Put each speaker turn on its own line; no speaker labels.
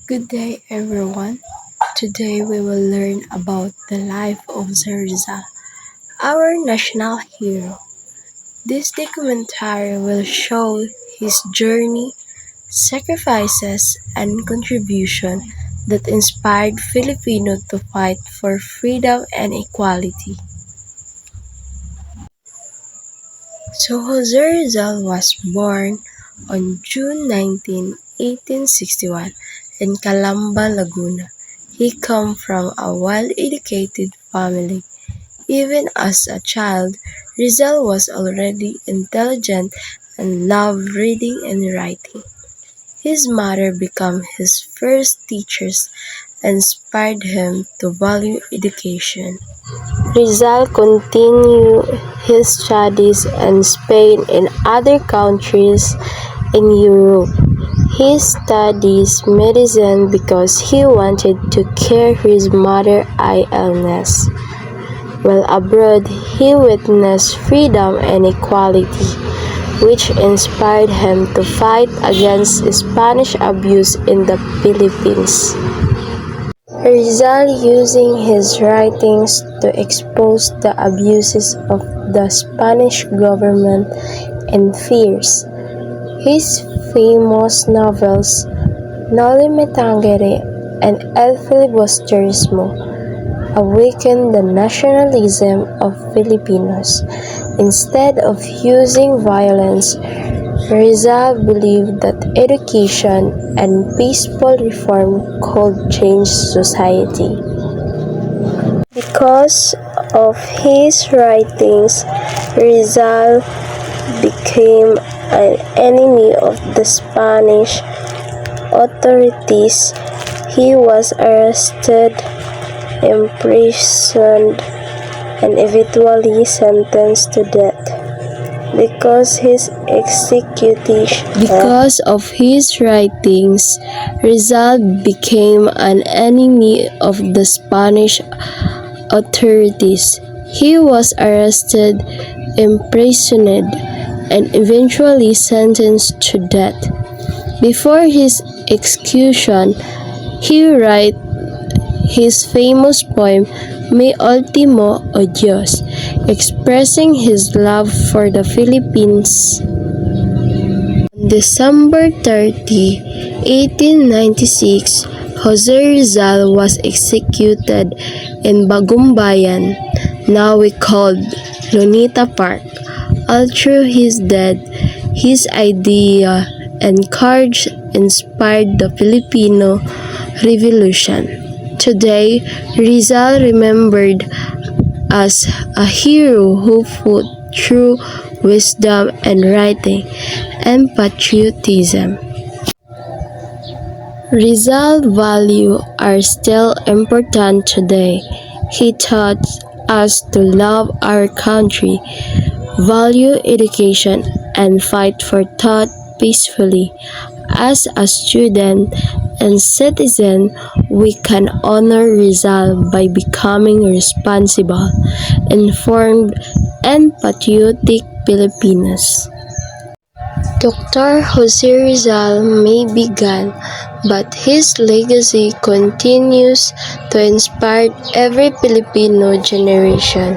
Good day, everyone. Today we will learn about the life of Sir Rizal, our national hero. This documentary will show his journey, sacrifices, and contribution that inspired Filipinos to fight for freedom and equality. So Jose Rizal was born on June 19, 1861 in Calamba, Laguna. He came from a well-educated family. Even as a child, Rizal was already intelligent and loved reading and writing. His mother became his first teachers and inspired him to value education. Rizal continued his studies in Spain and other countries in Europe. He studies medicine because he wanted to cure his mother's illness. While abroad, he witnessed freedom and equality, which inspired him to fight against Spanish abuse in the Philippines. Rizal using his writings to expose the abuses of the Spanish government and fears. His famous novels, Noli Me Tangere and El Filibusterismo, awakened the nationalism of Filipinos. Instead of using violence, Rizal believed that education and peaceful reform could change society. Because of his writings, Rizal became an enemy of the Spanish authorities. He was arrested, imprisoned, and eventually sentenced to death. Because of his writings, Rizal became an enemy of the Spanish authorities. He was arrested, imprisoned, and eventually sentenced to death. Before his execution, he wrote his famous poem, Mi Ultimo Adios, expressing his love for the Philippines. On December 30, 1896, Jose Rizal was executed in Bagumbayan, now called Lunita Park. All through his death, his idea and courage inspired the Filipino Revolution. Today, Rizal remembered as a hero who fought through wisdom and writing and patriotism. Rizal's values are still important today. He taught us to love our country, value education, and fight for thought peacefully. As a student and citizen, we can honor Rizal by becoming responsible, informed, and patriotic Filipinos. Dr. Jose Rizal may be gone, but his legacy continues to inspire every Filipino generation.